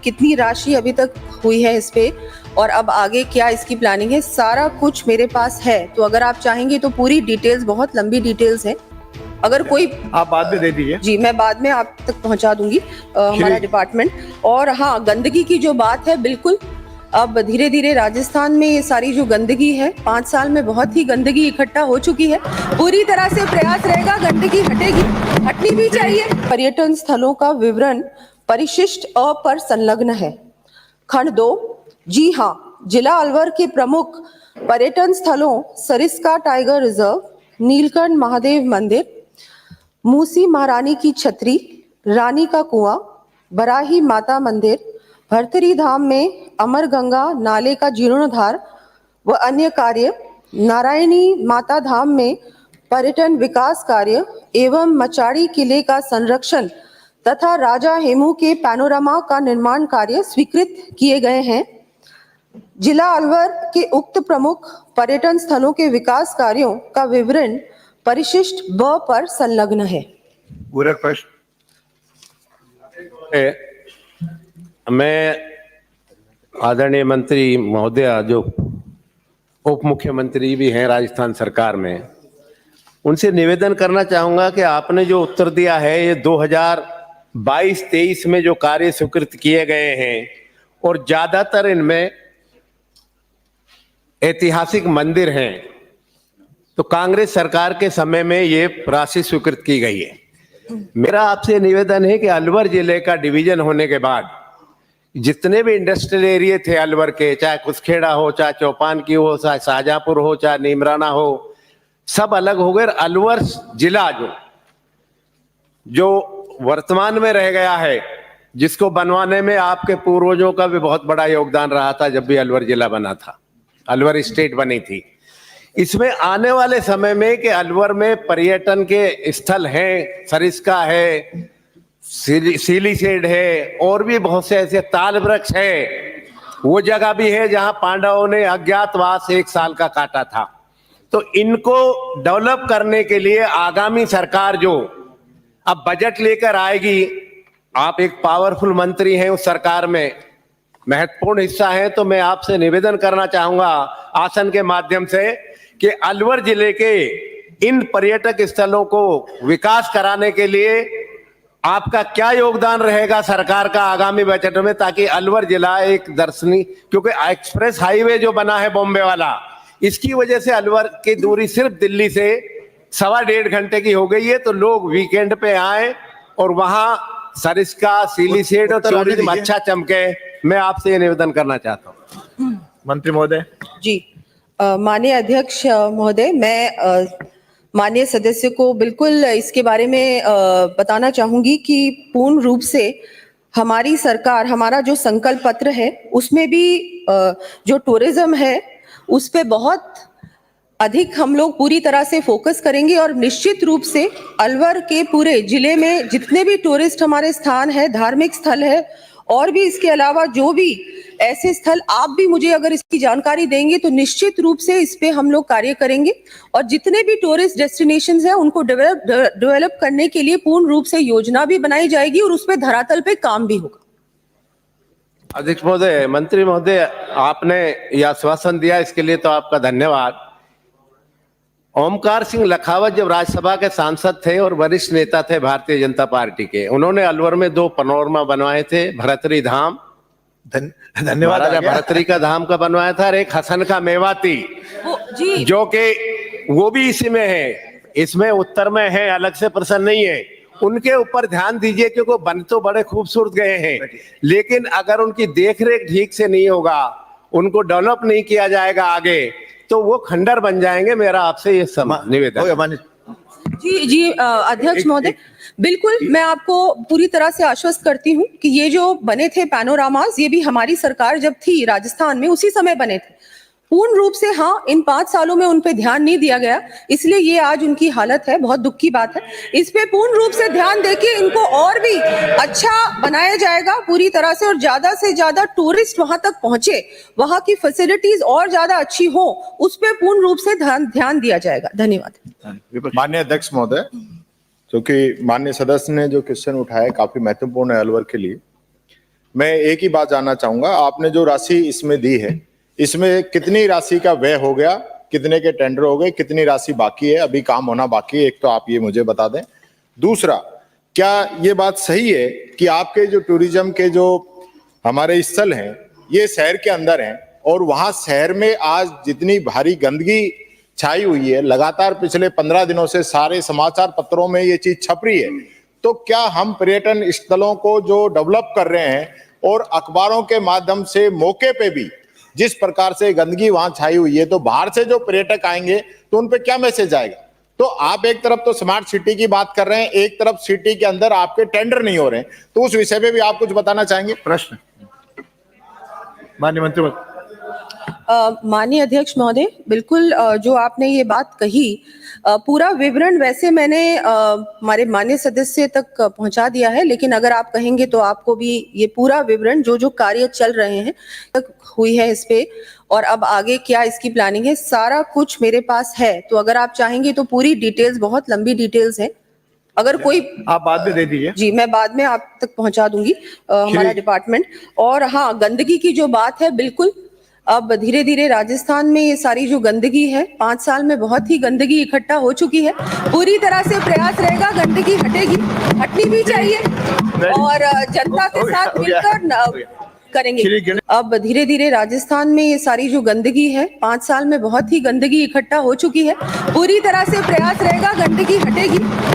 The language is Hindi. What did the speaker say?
कितनी राशि अभी तक हुई है इस पे और अब आगे क्या इसकी प्लानिंग है, सारा कुछ मेरे पास है। तो अगर आप चाहेंगे तो पूरी डिटेल्स, बहुत लंबी डिटेल्स है, अगर कोई आप बाद में दे दीजिए। जी, मैं बाद में आप तक पहुंचा दूंगी हमारा डिपार्टमेंट। और हाँ, गंदगी की जो बात है, बिल्कुल अब धीरे धीरे राजस्थान में ये सारी जो गंदगी है, 5 साल में बहुत ही गंदगी इकट्ठा हो चुकी है। पूरी तरह से प्रयास रहेगा, गंदगी हटेगी, हटनी भी चाहिए। पर्यटन स्थलों का विवरण परिशिष्ट अ पर संलग्न है। खंड 2, जी हाँ, जिला अलवर के प्रमुख पर्यटन स्थलों सरिस्का टाइगर रिजर्व, नीलकंठ महादेव मंदिर, मूसी महारानी की छतरी, रानी का कुआं, बराही माता मंदिर, भरतरी धाम में अमर गंगा नाले का जीर्णोद्धार व अन्य कार्य, नारायणी माता धाम में पर्यटन विकास कार्य एवं मचाड़ी किले का संरक्षण तथा राजा हेमू के पैनोरमा का निर्माण कार्य स्वीकृत किए गए हैं। जिला अलवर के उक्त प्रमुख पर्यटन स्थलों के विकास कार्यों का विवरण परिशिष्ट ब पर संलग्न है। पूरक प्रश्न। मैं आदरणीय मंत्री महोदया, जो उप मुख्यमंत्री भी हैं राजस्थान सरकार में, उनसे निवेदन करना चाहूंगा कि आपने जो उत्तर दिया है, ये 2022-23 में जो कार्य स्वीकृत किए गए हैं और ज्यादातर इनमें ऐतिहासिक मंदिर हैं, तो कांग्रेस सरकार के समय में ये राशि स्वीकृत की गई है। मेरा आपसे निवेदन है कि अलवर जिले का डिवीजन होने के बाद जितने भी इंडस्ट्रियल एरिया थे अलवर के, चाहे कुसखेड़ा हो, चाहे चौपान की हो, चाहे शाहजहांपुर हो, चाहे नीमराना हो, सब अलग हो गए। अलवर जिला जो वर्तमान में रह गया है, जिसको बनवाने में आपके पूर्वजों का भी बहुत बड़ा योगदान रहा था। जब भी अलवर जिला बना था, अलवर स्टेट बनी थी, इसमें आने वाले समय में कि अलवर में पर्यटन के स्थल हैं, सरिस्का है, सीलीसेड है, और भी बहुत से ऐसे ताल वृक्ष है, वो जगह भी है जहां पांडवों ने अज्ञातवास 1 साल का काटा था। तो इनको डेवलप करने के लिए आगामी सरकार जो अब बजट लेकर आएगी, आप एक पावरफुल मंत्री हैं उस सरकार में, महत्वपूर्ण हिस्सा है, तो मैं आपसे निवेदन करना चाहूंगा आसन के माध्यम से कि अलवर जिले के इन पर्यटक स्थलों को विकास कराने के लिए आपका क्या योगदान रहेगा सरकार का आगामी बजट में, ताकि अलवर जिला एक दर्शनीय, क्योंकि एक्सप्रेस हाईवे जो बना है बॉम्बे वाला, इसकी वजह से अलवर की दूरी सिर्फ दिल्ली से 1.25 घंटे की हो गई है। तो लोग वीकेंड पे आए और वहां सरिस्का, सीलीसेड और टूरिज्म अच्छा चमके। मैं आपसे ये निवेदन करना चाहता हूँ। मंत्री महोदय। जी, माननीय अध्यक्ष महोदय, मैं माननीय सदस्य को बिल्कुल इसके बारे में बताना चाहूंगी कि पूर्ण रूप से हमारी सरकार, हमारा जो संकल्प पत्र है, उसमें भी जो टूरिज्म है उस पे बहुत अधिक हम लोग पूरी तरह से फोकस करेंगे और निश्चित रूप से अलवर के पूरे जिले में जितने भी टूरिस्ट हमारे स्थान है, धार्मिक स्थल है, और भी इसके अलावा जो भी ऐसे स्थल आप भी मुझे अगर इसकी जानकारी देंगे तो निश्चित रूप से इस पे हम लोग कार्य करेंगे और जितने भी टूरिस्ट डेस्टिनेशंस हैं उनको डेवलप करने के लिए पूर्ण रूप से योजना भी बनाई जाएगी और उस पे धरातल पे काम भी होगा। अध्यक्ष महोदय, मंत्री महोदय, आपने यह आश्वासन दिया, इसके लिए तो आपका धन्यवाद। ओमकार सिंह लखावत जब राज्यसभा के सांसद थे और वरिष्ठ नेता थे भारतीय जनता पार्टी के, उन्होंने अलवर में 2 पैनोरमा बनवाए थे, भरतरी धाम, धन्यवाद, राजा भरतरी का धाम का बनवाया था, और एक हसन का मेवाती, जो कि वो भी इसी में है, इसमें उत्तर में है, अलग से प्रश्न नहीं है। उनके ऊपर ध्यान दीजिए, क्योंकि बन तो बड़े खूबसूरत गए हैं, लेकिन अगर उनकी देखरेख ठीक से नहीं होगा, उनको डेवलप नहीं किया जाएगा आगे, तो वो खंडर बन जाएंगे। मेरा आपसे ये निवेदन। जी अध्यक्ष महोदय, बिल्कुल मैं आपको पूरी तरह से आश्वस्त करती हूँ कि ये जो बने थे पैनोरामास, ये भी हमारी सरकार जब थी राजस्थान में उसी समय बने थे। पूर्ण रूप से हाँ, इन 5 सालों में उन पे ध्यान नहीं दिया गया, इसलिए ये आज उनकी हालत है। बहुत दुख की बात है। इस पे पूर्ण रूप से ध्यान देके इनको और भी अच्छा बनाया जाएगा पूरी तरह से ज्यादा टूरिस्ट वहां तक पहुंचे, वहां की फैसिलिटीज और ज्यादा अच्छी हो, उस पे पूर्ण रूप से ध्यान दिया जाएगा। धन्यवाद। माननीय अध्यक्ष महोदय, क्योंकि माननीय सदस्य ने जो क्वेश्चन उठाया काफी महत्वपूर्ण है अलवर के लिए, मैं एक ही बात जानना चाहूंगा, आपने जो राशि इसमें दी है, इसमें कितनी राशि का व्यय हो गया, कितने के टेंडर हो गए, कितनी राशि बाकी है, अभी काम होना बाकी है, एक तो आप ये मुझे बता दें। दूसरा, क्या ये बात सही है कि आपके जो टूरिज्म के जो हमारे स्थल हैं ये शहर के अंदर हैं और वहां शहर में आज जितनी भारी गंदगी छाई हुई है, लगातार पिछले 15 दिनों से सारे समाचार पत्रों में ये चीज छप रही है, तो क्या हम पर्यटन स्थलों को जो डेवलप कर रहे हैं और अखबारों के माध्यम से मौके पे भी जिस प्रकार से गंदगी वहां छाई हुई है, तो बाहर से जो पर्यटक आएंगे तो उन पे क्या मैसेज आएगा? तो आप एक तरफ तो स्मार्ट सिटी की बात कर रहे हैं, एक तरफ सिटी के अंदर आपके टेंडर नहीं हो रहे हैं, तो उस विषय पे भी आप कुछ बताना चाहेंगे? प्रश्न माननीय मंत्री माननीय अध्यक्ष महोदय, बिल्कुल जो आपने ये बात कही, पूरा विवरण वैसे मैंने हमारे माननीय सदस्य तक पहुंचा दिया है, लेकिन अगर आप कहेंगे तो आपको भी ये पूरा विवरण जो जो कार्य चल रहे हैं तक हुई है इस पे और अब आगे क्या इसकी प्लानिंग है, सारा कुछ मेरे पास है। तो अगर आप चाहेंगे तो पूरी डिटेल्स, बहुत लंबी डिटेल्स है, अगर कोई आप बाद में दे दीजिए। जी, मैं बाद में आप तक पहुंचा दूंगी हमारा डिपार्टमेट। और हाँ, गंदगी की जो बात है, बिल्कुल अब धीरे धीरे राजस्थान में ये सारी जो गंदगी है, 5 साल में बहुत ही गंदगी इकट्ठा हो चुकी है, पूरी तरह से प्रयास रहेगा, गंदगी हटेगी, हटनी भी चाहिए और जनता के साथ मिलकर करेंगे। अब धीरे धीरे राजस्थान में ये सारी जो गंदगी है, 5 साल में बहुत ही गंदगी इकट्ठा हो चुकी है, पूरी तरह से प्रयास रहेगा, गंदगी हटेगी।